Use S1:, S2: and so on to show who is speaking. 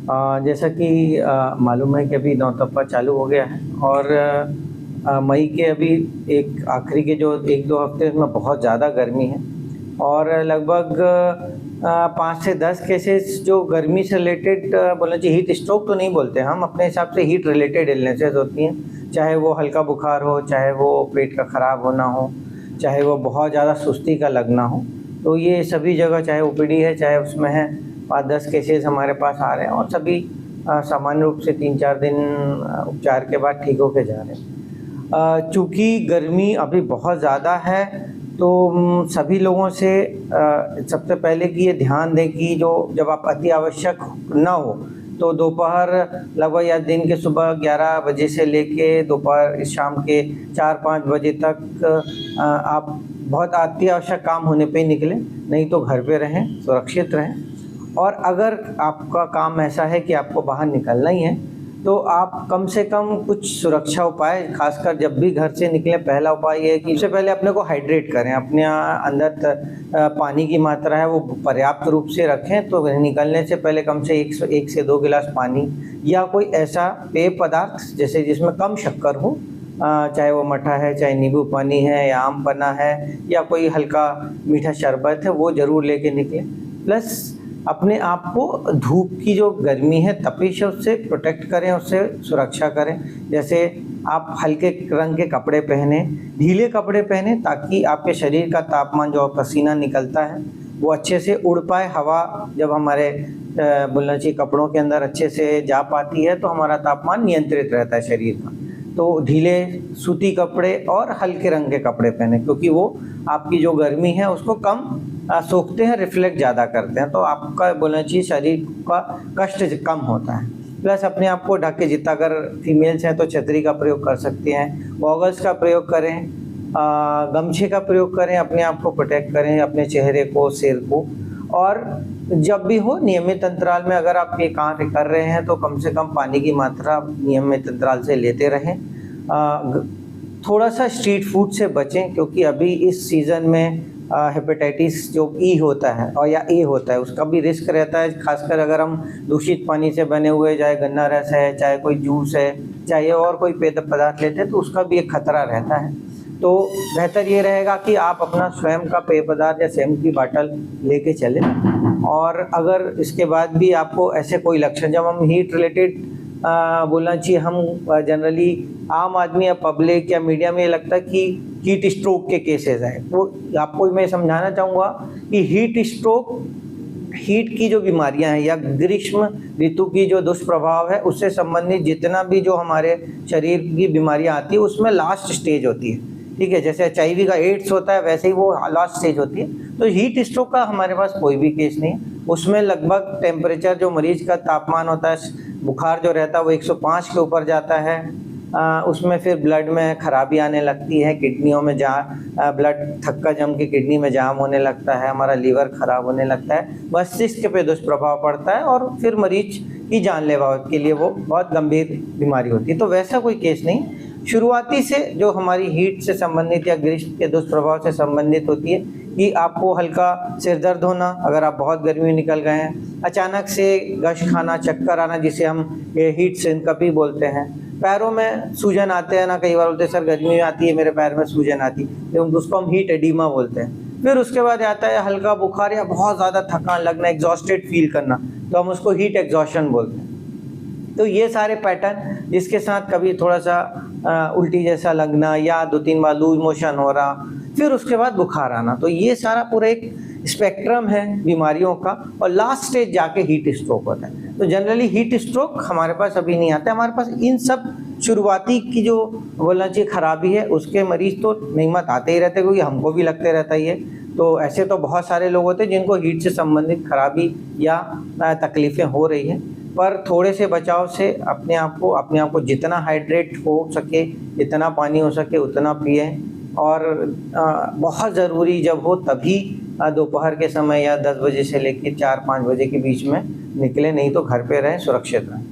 S1: जैसा कि मालूम है कि अभी नौतपा चालू हो गया है और मई के अभी एक आखिरी के जो 1-2 हफ्ते में बहुत ज़्यादा गर्मी है और लगभग 5 से 10 केसेस जो गर्मी से रिलेटेड बोलना चाहिए, हीट स्ट्रोक तो नहीं बोलते हम, अपने हिसाब से हीट रिलेटेड इलनेसेस होती हैं। चाहे वो हल्का बुखार हो, चाहे वो पेट का ख़राब होना हो, चाहे वो बहुत ज़्यादा सुस्ती का लगना हो, तो ये सभी जगह चाहे ओपीडी है चाहे उसमें है 5-10 केसेस हमारे पास आ रहे हैं और सभी सामान्य रूप से 3-4 दिन उपचार के बाद ठीक होके जा रहे हैं। चूँकि गर्मी अभी बहुत ज़्यादा है तो सभी लोगों से सबसे पहले कि ये ध्यान दें कि जो जब आप अति आवश्यक ना हो तो दोपहर लगभग या दिन के सुबह 11 बजे से लेके दोपहर शाम के 4-5 बजे तक आप बहुत अति आवश्यक काम होने पे ही निकलें, नहीं तो घर पे रहें, सुरक्षित रहें। और अगर आपका काम ऐसा है कि आपको बाहर निकलना ही है तो आप कम से कम कुछ सुरक्षा उपाय, खासकर जब भी घर से निकलें, पहला उपाय ये है कि सबसे पहले अपने को हाइड्रेट करें, अपने अंदर पानी की मात्रा है वो पर्याप्त रूप से रखें। तो निकलने से पहले कम से 1 से 2 गिलास पानी या कोई ऐसा पेय पदार्थ जैसे जिसमें कम शक्कर हो, चाहे वो मट्ठा है, चाहे नींबू पानी है या आम पन्ना है या कोई हल्का मीठा शरबत है, वो ज़रूर लेके निकलें। प्लस अपने आप को धूप की जो गर्मी है, तपिश है, उससे प्रोटेक्ट करें, उससे सुरक्षा करें। जैसे आप हल्के रंग के कपड़े पहने, ढीले कपड़े पहने ताकि आपके शरीर का तापमान जो पसीना निकलता है वो अच्छे से उड़ पाए। हवा जब हमारे बोलना चाहिए कपड़ों के अंदर अच्छे से जा पाती है तो हमारा तापमान नियंत्रित रहता है शरीर का। तो ढीले सूती कपड़े और हल्के रंग के कपड़े पहने क्योंकि वो आपकी जो गर्मी है उसको कम सोखते हैं, रिफ्लेक्ट ज़्यादा करते हैं, तो आपका बोलना चाहिए शरीर का कष्ट कम होता है। प्लस अपने आप को ढक के, जितना अगर फीमेल्स हैं तो छतरी का प्रयोग कर सकते हैं, गॉगल्स का प्रयोग करें, गमछे का प्रयोग करें, अपने आप को प्रोटेक्ट करें, अपने चेहरे को, सिर को। और जब भी हो नियमित अंतराल में अगर आप ये कार्य कर रहे हैं तो कम से कम पानी की मात्रा नियमित अंतराल से लेते रहें। थोड़ा सा स्ट्रीट फूड से बचें क्योंकि अभी इस सीज़न में हेपेटाइटिस जो ई होता है और या ए होता है उसका भी रिस्क रहता है, खासकर अगर हम दूषित पानी से बने हुए, चाहे गन्ना रस है, चाहे कोई जूस है, चाहे और कोई पेय पदार्थ लेते हैं तो उसका भी एक खतरा रहता है। तो बेहतर ये रहेगा कि आप अपना स्वयं का पेय पदार्थ या स्वयं की बाटल लेके चलें। और अगर इसके बाद भी आपको ऐसे कोई लक्षण, जब हम हीट रिलेटेड बोलना चाहिए, हम जनरली आम आदमी या पब्लिक या मीडिया में ये लगता है कि हीट स्ट्रोक के केसेस हैं, तो आपको मैं समझाना चाहूँगा कि हीट स्ट्रोक, हीट की जो बीमारियां हैं या ग्रीष्म ऋतु की जो दुष्प्रभाव है उससे संबंधित जितना भी जो हमारे शरीर की बीमारियां आती है उसमें लास्ट स्टेज होती है। ठीक है, जैसे HIV का एड्स होता है वैसे ही वो लास्ट स्टेज होती है। तो हीट स्ट्रोक का हमारे पास कोई भी केस नहीं है। उसमें लगभग टेम्परेचर जो मरीज का तापमान होता है, बुखार जो रहता है वो 105 के ऊपर जाता है। उसमें फिर ब्लड में खराबी आने लगती है, किडनियों में ब्लड थक्का जम के किडनी में जाम होने लगता है, हमारा लीवर खराब होने लगता है, मस्तिष्क पे दुष्प्रभाव पड़ता है और फिर मरीज की जानलेवा के लिए वो बहुत गंभीर बीमारी होती है। तो वैसा कोई केस नहीं। शुरुआती से जो हमारी हीट से संबंधित या ग्रीष्म के दुष्प्रभाव से संबंधित होती है कि आपको हल्का सिर दर्द होना अगर आप बहुत गर्मी में निकल गए हैं, अचानक से गश खाना, चक्कर आना जिसे हम हीट सिनकपी बोलते हैं, पैरों में सूजन आते हैं ना, कई बार बोलते हैं सर गर्मी में आती है मेरे पैर में सूजन आती है, तो उसको हम हीट एडिमा बोलते हैं। फिर उसके बाद आता है हल्का बुखार या बहुत ज़्यादा थकान लगना, एग्जॉस्टेड फील करना, तो हम उसको हीट एग्जॉशन बोलते हैं। तो ये सारे पैटर्न जिसके साथ कभी थोड़ा सा उल्टी जैसा लगना या 2-3 बार लूज मोशन हो रहा, फिर उसके बाद बुखार आना, तो ये सारा पूरा एक स्पेक्ट्रम है बीमारियों का और लास्ट स्टेज जाके हीट स्ट्रोक होता है। तो जनरली हीट स्ट्रोक हमारे पास अभी नहीं आता है। हमारे पास इन सब शुरुआती की जो बोलना चाहिए खराबी है उसके मरीज तो नियमित आते ही रहते क्योंकि हमको भी लगते रहता ही है। तो ऐसे तो बहुत सारे लोग होते हैं जिनको हीट से संबंधित खराबी या तकलीफ़ें हो रही हैं, पर थोड़े से बचाव से अपने आप को जितना हाइड्रेट हो सके, जितना पानी हो सके उतना पिए। और बहुत ज़रूरी जब हो तभी दोपहर के समय या 10 बजे से लेकर 4-5 बजे के बीच में निकले, नहीं तो घर पे रहें, सुरक्षित रहें।